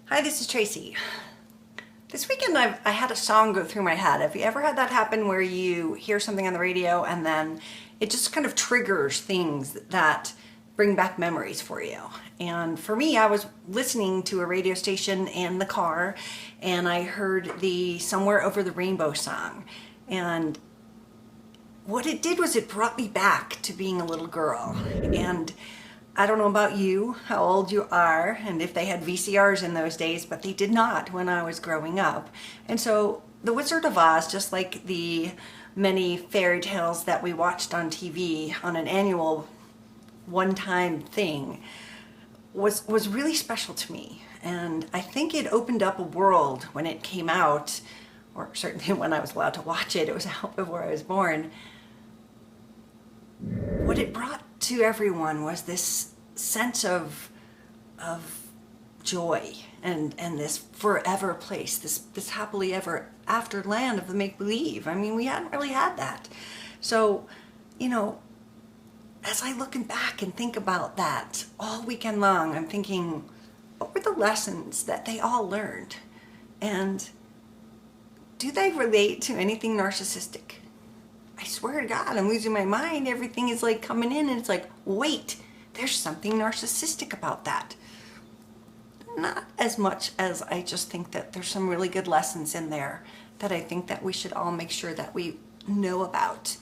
Hi, this is Tracy. This weekend I had a song go through my head. Have you ever had that happen where you hear something on the radio and then it just kind of triggers things that bring back memories for you? And for me, I was listening to a radio station in the car and I heard the Somewhere Over the Rainbow song. And what it did was it brought me back to being a little girl. And I don't know about you, how old you are, and if they had VCRs in those days, but they did not when I was growing up. And so The Wizard of Oz, just like the many fairy tales that we watched on TV on an annual one-time thing, was really special to me. And I think it opened up a world when it came out, or certainly when I was allowed to watch it. It was out before I was born. What it brought to everyone was this sense of joy and this forever place, this happily ever after land of the make-believe. I mean, we hadn't really had that. So, you know, as I look back and think about that all weekend long, I'm thinking, what were the lessons that they all learned? And do they relate to anything narcissistic? I swear to God, I'm losing my mind. Everything is like coming in and it's like, wait, there's something narcissistic about that. Not as much as I just think that there's some really good lessons in there that I think that we should all make sure that we know about.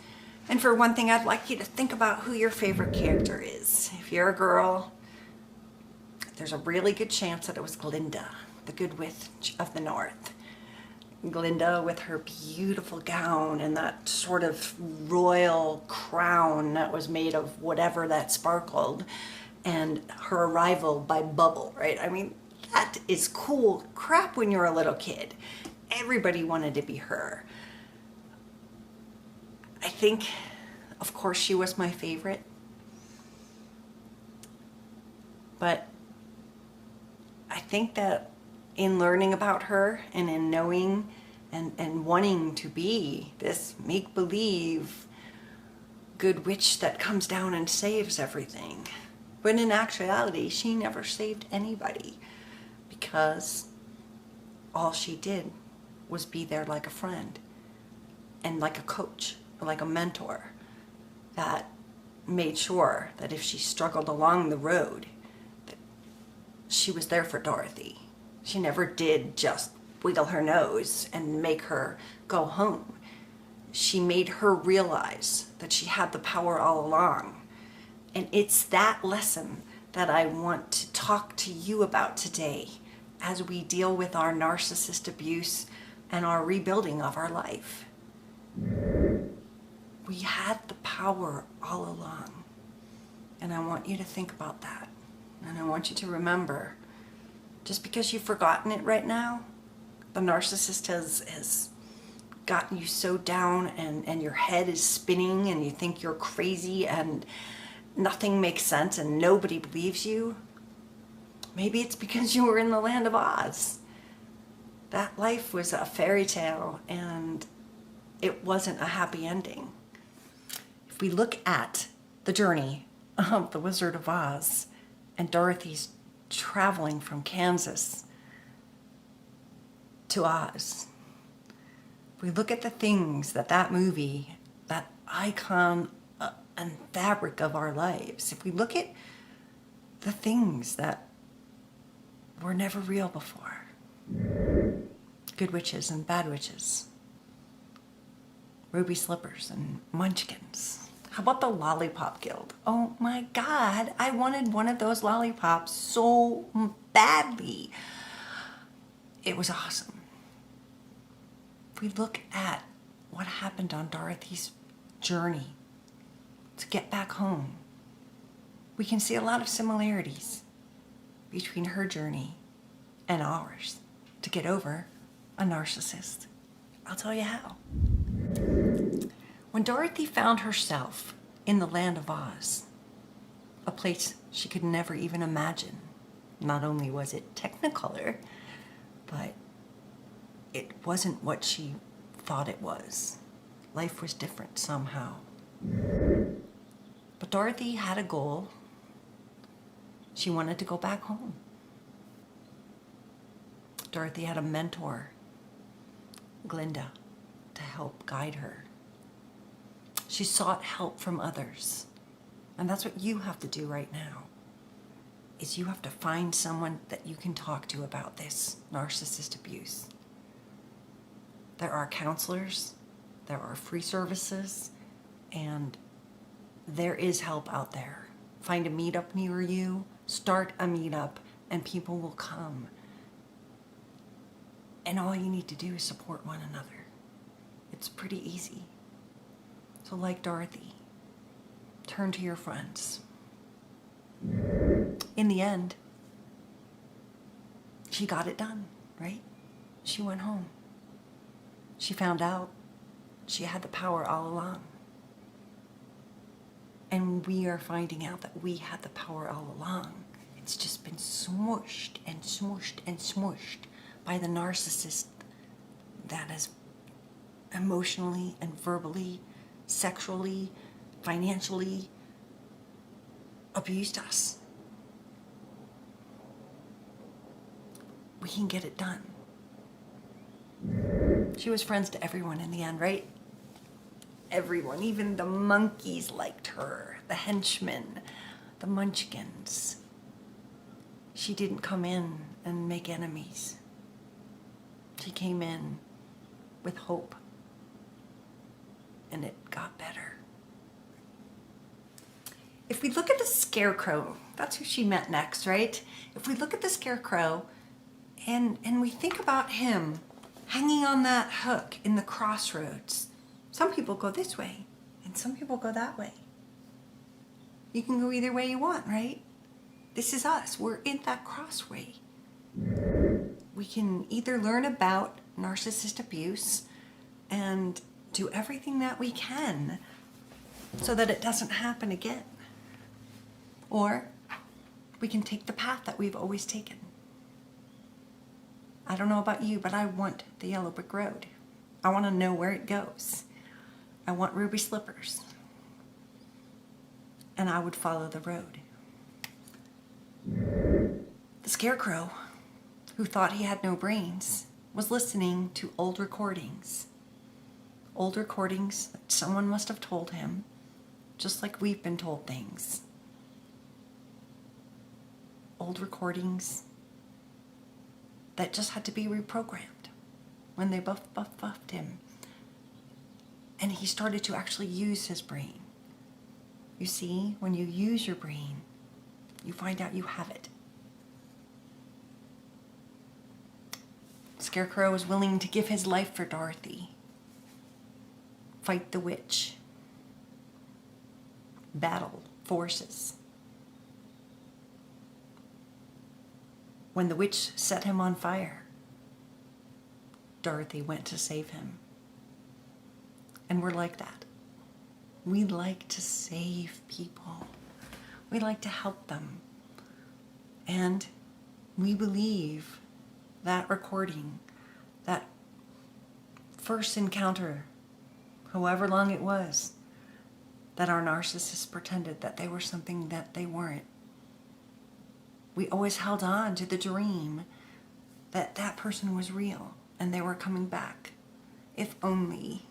And for one thing, I'd like you to think about who your favorite character is. If you're a girl, there's a really good chance that it was Glinda, the Good Witch of the North. Glinda with her beautiful gown and that sort of royal crown that was made of whatever that sparkled, and her arrival by Bubble, right? I mean, that is cool crap when you're a little kid. Everybody wanted to be her. I think, of course, she was my favorite. But I think that in learning about her and in knowing and wanting to be this make-believe good witch that comes down and saves everything. But in actuality, she never saved anybody, because all she did was be there like a friend and like a coach, or like a mentor that made sure that if she struggled along the road, that she was there for Dorothy. She never did just wiggle her nose and make her go home. She made her realize that she had the power all along. And it's that lesson that I want to talk to you about today as we deal with our narcissist abuse and our rebuilding of our life. We had the power all along. And I want you to think about that. And I want you to remember, just because you've forgotten it right now, the narcissist has gotten you so down and your head is spinning and you think you're crazy and nothing makes sense and nobody believes you. Maybe it's because you were in the land of Oz. That life was a fairy tale and it wasn't a happy ending. If we look at the journey of the Wizard of Oz and Dorothy's traveling from Kansas to Oz, we look at the things that movie, that icon and fabric of our lives, if we look at the things that were never real before, good witches and bad witches, ruby slippers and munchkins. How about the Lollipop Guild? Oh my God, I wanted one of those lollipops so badly. It was awesome. If we look at what happened on Dorothy's journey to get back home, we can see a lot of similarities between her journey and ours to get over a narcissist. I'll tell you how. When Dorothy found herself in the land of Oz, a place she could never even imagine, not only was it Technicolor, but it wasn't what she thought it was. Life was different somehow. But Dorothy had a goal. She wanted to go back home. Dorothy had a mentor, Glinda, to help guide her. She sought help from others. And that's what you have to do right now, is you have to find someone that you can talk to about this narcissist abuse. There are counselors, there are free services, and there is help out there. Find a meetup near you, start a meetup, and people will come. And all you need to do is support one another. It's pretty easy. So like Dorothy, turn to your friends. In the end, she got it done, right? She went home. She found out she had the power all along. And we are finding out that we had the power all along. It's just been smooshed and smooshed and smooshed by the narcissist that has emotionally and verbally, sexually, financially abused us. We can get it done. She was friends to everyone in the end, right? Everyone, even the monkeys liked her, the henchmen, the munchkins. She didn't come in and make enemies. She came in with hope, and it got better. If we look at the scarecrow, that's who she met next, right? If we look at the scarecrow and we think about him hanging on that hook in the crossroads, some people go this way and some people go that way. You can go either way you want, right? This is us. We're in that crossway. We can either learn about narcissist abuse and do everything that we can so that it doesn't happen again. Or we can take the path that we've always taken. I don't know about you, but I want the yellow brick road. I want to know where it goes. I want ruby slippers. And I would follow the road. The scarecrow, who thought he had no brains, was listening to old recordings. Old recordings that someone must have told him, just like we've been told things. Old recordings that just had to be reprogrammed when they buffed him. And he started to actually use his brain. You see, when you use your brain, you find out you have it. Scarecrow was willing to give his life for Dorothy. Fight the witch. Battle forces. When the witch set him on fire, Dorothy went to save him. And we're like that. We like to save people. We like to help them. And we believe that recording, that first encounter, however long it was, that our narcissists pretended that they were something that they weren't. We always held on to the dream that that person was real and they were coming back. If only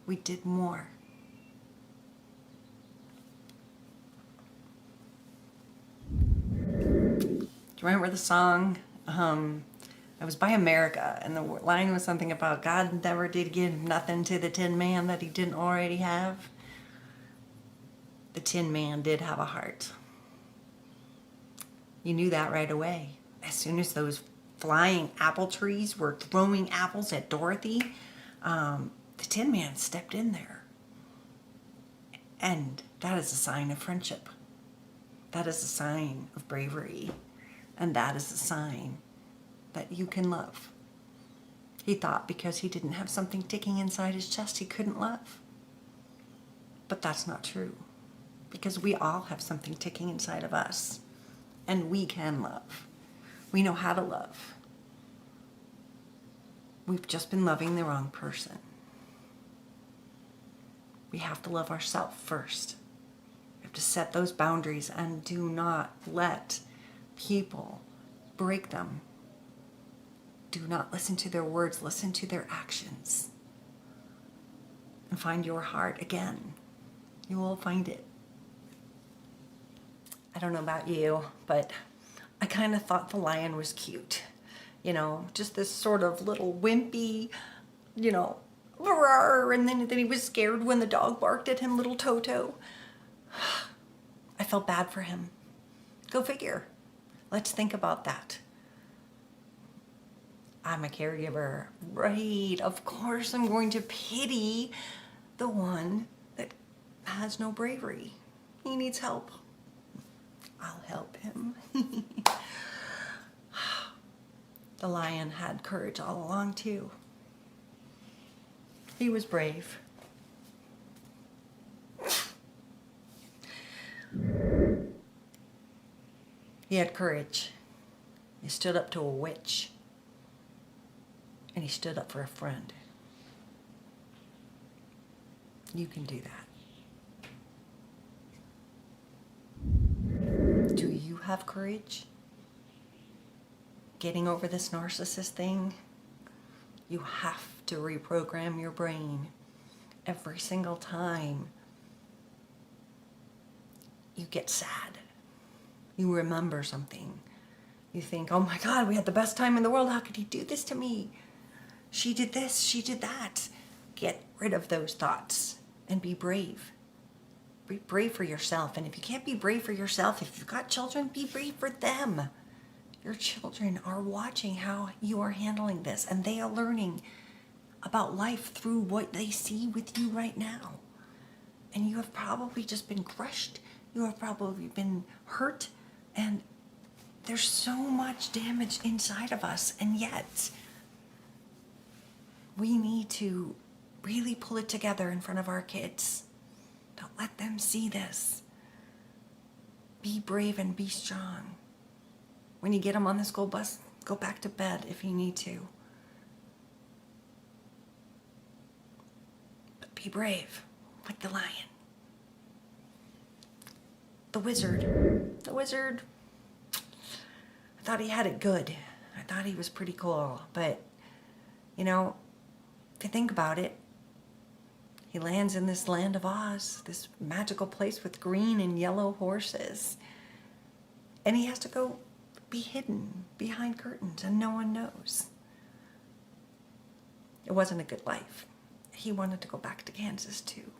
we did more. Do you remember the song? It was by America, and the line was something about God never did give nothing to the Tin Man that he didn't already have. The Tin Man did have a heart. You knew that right away. As soon as those flying apple trees were throwing apples at Dorothy, the Tin Man stepped in there. And that is a sign of friendship. That is a sign of bravery. And that is a sign that you can love. He thought because he didn't have something ticking inside his chest, he couldn't love. But that's not true. Because we all have something ticking inside of us. And we can love. We know how to love. We've just been loving the wrong person. We have to love ourselves first. We have to set those boundaries and do not let people break them. Do not listen to their words, listen to their actions. And find your heart again. You will find it. I don't know about you, but I kind of thought the lion was cute. You know, just this sort of little wimpy, you know, and then he was scared when the dog barked at him, little Toto. I felt bad for him. Go figure. Let's think about that. I'm a caregiver, right? Of course I'm going to pity the one that has no bravery. He needs help. I'll help him. The lion had courage all along too. He was brave. He had courage. He stood up to a witch. And he stood up for a friend. You can do that. Do you have courage? Getting over this narcissist thing? You have to reprogram your brain every single time you get sad. You remember something. You think, oh my God, we had the best time in the world. How could he do this to me? She did this, she did that. Get rid of those thoughts and be brave. Be brave for yourself. And if you can't be brave for yourself, if you've got children, be brave for them. Your children are watching how you are handling this, and they are learning about life through what they see with you right now. And you have probably just been crushed. You have probably been hurt. And there's so much damage inside of us. And yet, we need to really pull it together in front of our kids. Don't let them see this. Be brave and be strong. When you get them on the school bus, go back to bed if you need to. But be brave, like the lion. The wizard, I thought he had it good. I thought he was pretty cool. But, you know, if you think about it, he lands in this land of Oz, this magical place with green and yellow horses. And he has to go be hidden behind curtains and no one knows. It wasn't a good life. He wanted to go back to Kansas too.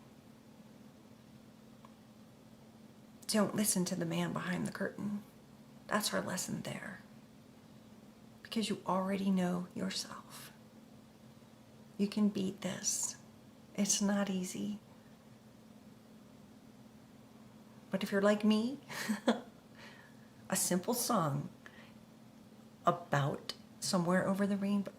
Don't listen to the man behind the curtain. That's our lesson there. Because you already know yourself. You can beat this. It's not easy. But if you're like me, a simple song about somewhere over the rainbow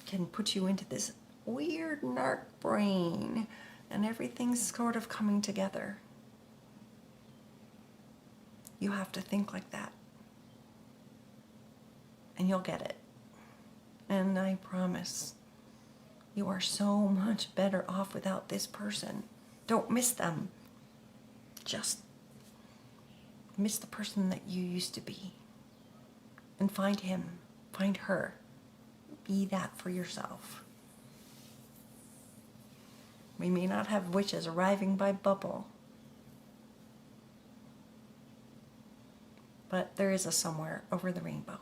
can put you into this weird narc brain and everything's sort of coming together. You have to think like that. And you'll get it. And I promise, you are so much better off without this person. Don't miss them. Just miss the person that you used to be. And find him, find her. Be that for yourself. We may not have witches arriving by bubble, but there is a somewhere over the rainbow.